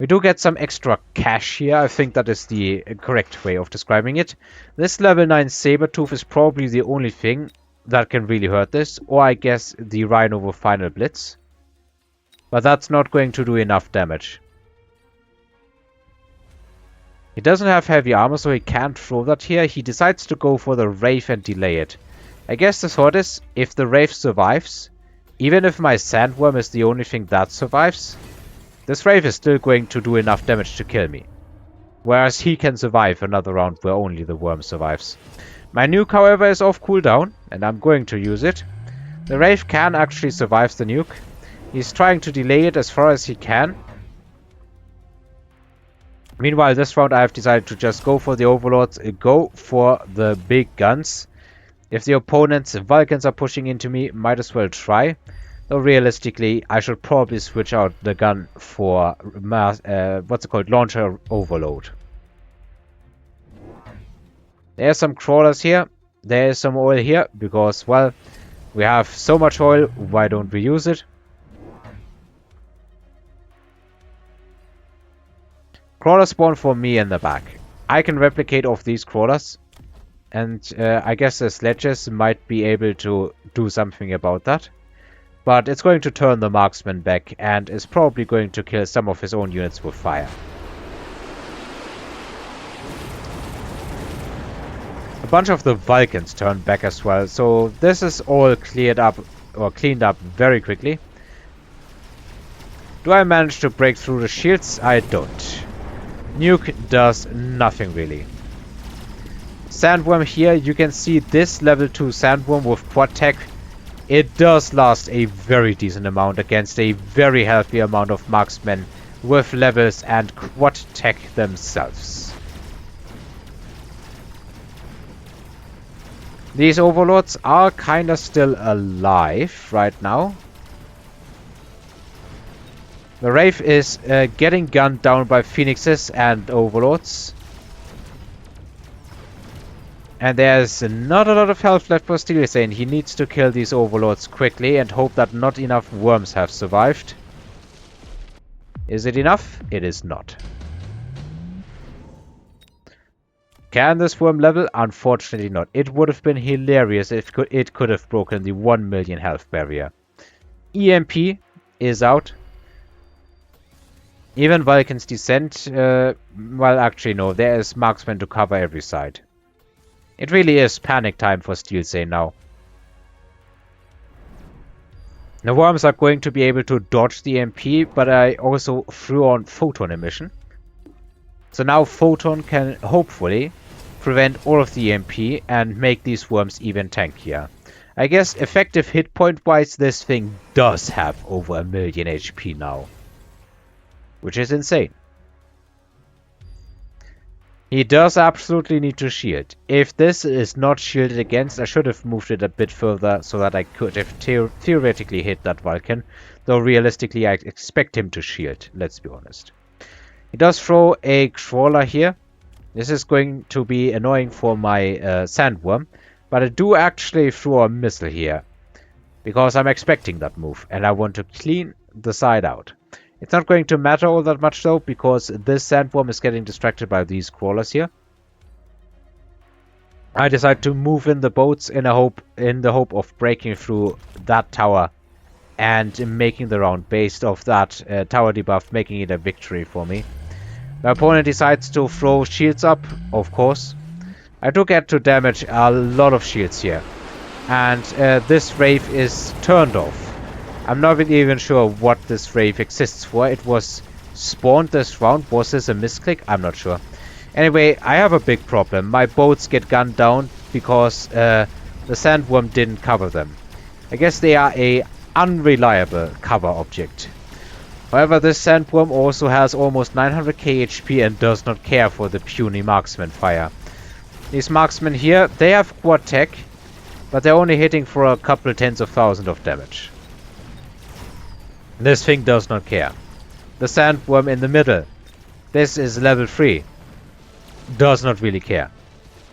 We do get some extra cash here. I think that is the correct way of describing it. This level 9 Sabertooth is probably the only thing that can really hurt this. Or I guess the Rhino with Final Blitz. But that's not going to do enough damage. He doesn't have heavy armor, so he can't throw that here. He decides to go for the Wraith and delay it. I guess the thought is, if the Wraith survives, even if my Sandworm is the only thing that survives, this Wraith is still going to do enough damage to kill me. Whereas he can survive another round where only the worm survives. My nuke, however, is off cooldown, and I'm going to use it. The Wraith can actually survive the nuke. He's trying to delay it as far as he can. Meanwhile, this round I have decided to just go for the Overlords, go for the big guns. If the opponent's Vulcans are pushing into me, might as well try. Though realistically, I should probably switch out the gun for launcher overload. There's some crawlers here. There is some oil here because, well, we have so much oil. Why don't we use it? Crawlers spawn for me in the back. I can replicate off these crawlers. And I guess the sledges might be able to do something about that. But it's going to turn the marksman back and is probably going to kill some of his own units with fire. A bunch of the Vulcans turned back as well, so this is all cleared up or cleaned up very quickly. Do I manage to break through the shields? I don't. Nuke does nothing really. Sandworm here, you can see this level 2 Sandworm with quad tech. It does last a very decent amount against a very healthy amount of marksmen with levels and quad tech themselves. These Overlords are kinda still alive right now. The Wraith is getting gunned down by Phoenixes and Overlords. And there's not a lot of health left for Steelsane. He needs to kill these Overlords quickly and hope that not enough worms have survived. Is it enough? It is not. Can this worm level? Unfortunately not. It would have been hilarious if it could have broken the 1 million health barrier. EMP is out. Even Vulcan's Descent, well actually no, there is marksman to cover every side. It really is panic time for Steelsane now. The worms are going to be able to dodge the MP, but I also threw on photon emission. So now photon can hopefully prevent all of the MP and make these worms even tankier. I guess effective hit point wise this thing does have over 1 million HP now. Which is insane. He does absolutely need to shield. If this is not shielded against, I should have moved it a bit further so that I could have theoretically hit that Vulcan. Though realistically I expect him to shield, let's be honest. He does throw a crawler here. This is going to be annoying for my Sandworm. But I do actually throw a missile here. Because I'm expecting that move and I want to clean the side out. It's not going to matter all that much though, because this Sandworm is getting distracted by these crawlers here. I decide to move in the boats in the hope of breaking through that tower and making the round based off that tower debuff, making it a victory for me. My opponent decides to throw shields up, of course. I do get to damage a lot of shields here. And this Wraith is turned off. I'm not even sure what this Wraith exists for. It was spawned this round. Was this a misclick? I'm not sure. Anyway, I have a big problem. My boats get gunned down because the Sandworm didn't cover them. I guess they are a unreliable cover object. However, this Sandworm also has almost 900k HP and does not care for the puny marksman fire. These marksmen here, they have quad tech, but they're only hitting for a couple tens of thousands of damage. This thing does not care. The Sandworm in the middle. This is level 3. Does not really care.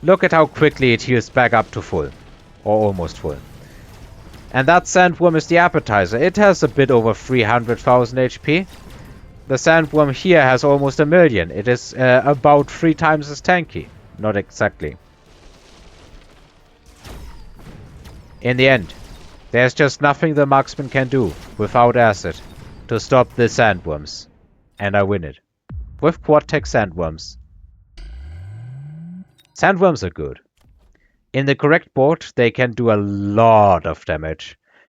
Look at how quickly it heals back up to full. Or almost full. And that Sandworm is the appetizer. It has a bit over 300,000 HP. The sandworm here has almost 1,000,000. It is about 3 times as tanky. Not exactly. In the end, there's just nothing the marksman can do without acid to stop the sandworms. And I win it. With quad-tech sandworms. Sandworms are good. In the correct board, they can do a lot of damage.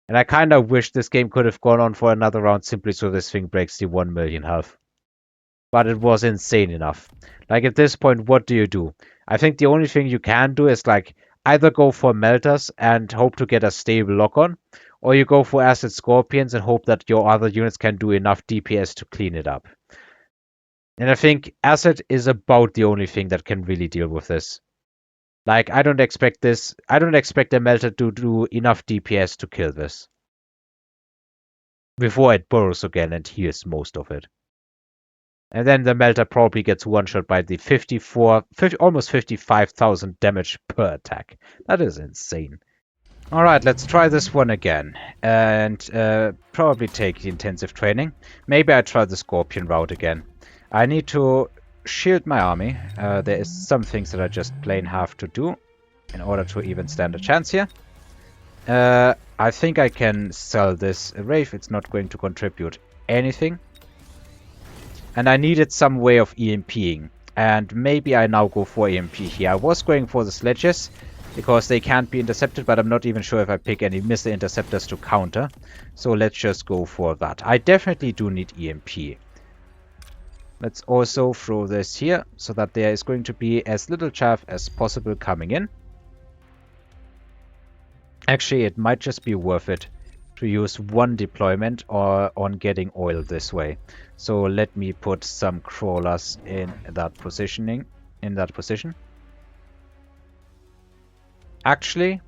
And I kinda wish this game could have gone on for another round simply so this thing breaks the 1,000,000 health. But it was insane enough. Like, at this point, what do? I think the only thing you can do is, like, either go for melters and hope to get a stable lock-on, or you go for acid scorpions and hope that your other units can do enough DPS to clean it up. And I think acid is about the only thing that can really deal with this. Like, I don't expect a melter to do enough DPS to kill this. Before it burrows again and heals most of it. And then the melter probably gets one-shot by the almost 55,000 damage per attack. That is insane. Alright, let's try this one again. And probably take the intensive training. Maybe I try the Scorpion route again. I need to shield my army. There is some things that I just plain have to do in order to even stand a chance here. I think I can sell this Wraith. It's not going to contribute anything. And I needed some way of EMPing. And maybe I now go for EMP here. I was going for the sledges because they can't be intercepted, but I'm not even sure if I pick any missile interceptors to counter. So let's just go for that. I definitely do need EMP. Let's also throw this here so that there is going to be as little chaff as possible coming in. Actually, it might just be worth it to use one deployment or on getting oil this way. So let me put some crawlers in that position. Actually,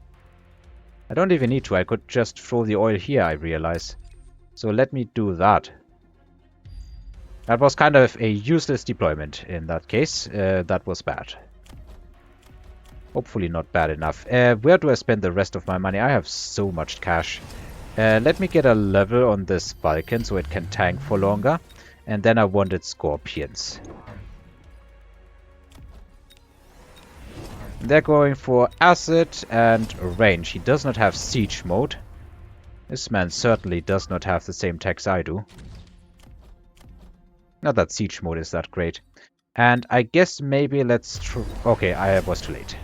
I don't even need to. I could just throw the oil here, I realize. So let me do that. That was kind of a useless deployment in that case. That was bad. Hopefully not bad enough. Where do I spend the rest of my money? I have so much cash. Let me get a level on this Vulcan so it can tank for longer. And then I wanted Scorpions. They're going for acid and range. He does not have siege mode. This man certainly does not have the same techs I do. Not that siege mode is that great. And I guess maybe let's okay, I was too late.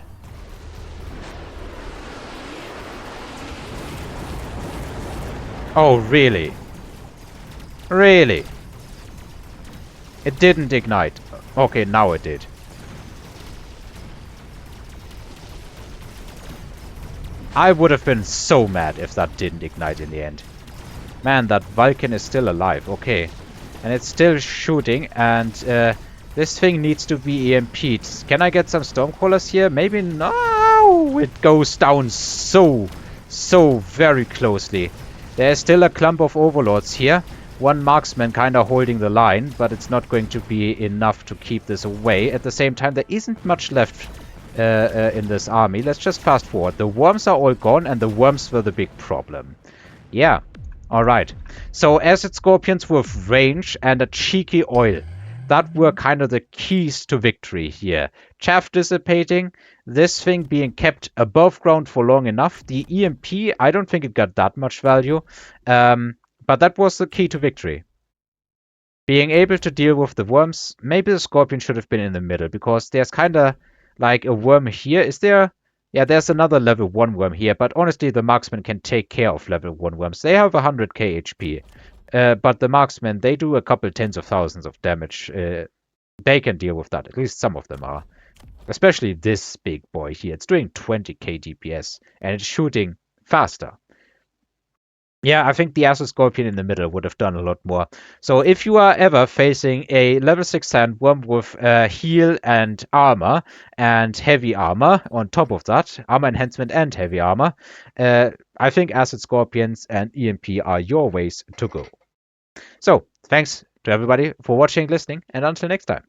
Oh, really? Really? It didn't ignite. Okay, now it did. I would have been so mad if that didn't ignite in the end. Man, that Vulcan is still alive. Okay. And it's still shooting, and this thing needs to be EMP'd. Can I get some Stormcrawlers here? Maybe no! It goes down so very closely. There's still a clump of Overlords here. One marksman kind of holding the line, but it's not going to be enough to keep this away. At the same time, there isn't much left in this army. Let's just fast forward. The worms are all gone, and the worms were the big problem. Yeah. Alright, so acid scorpions with range and a cheeky oil. That were kind of the keys to victory here. Chaff dissipating, this thing being kept above ground for long enough. The EMP, I don't think it got that much value, but that was the key to victory. Being able to deal with the worms. Maybe the scorpion should have been in the middle, because there's kind of like a worm here. Is there? Yeah, there's another level 1 worm here, but honestly, the marksman can take care of level 1 worms. They have 100k HP, but the marksmen, they do a couple tens of thousands of damage. They can deal with that, at least some of them are. Especially this big boy here. It's doing 20k DPS, and it's shooting faster. Yeah, I think the Acid Scorpion in the middle would have done a lot more. So if you are ever facing a level 6 sandworm with heal and armor and heavy armor on top of that, armor enhancement and heavy armor, I think Acid Scorpions and EMP are your ways to go. So, thanks to everybody for watching, listening, and until next time.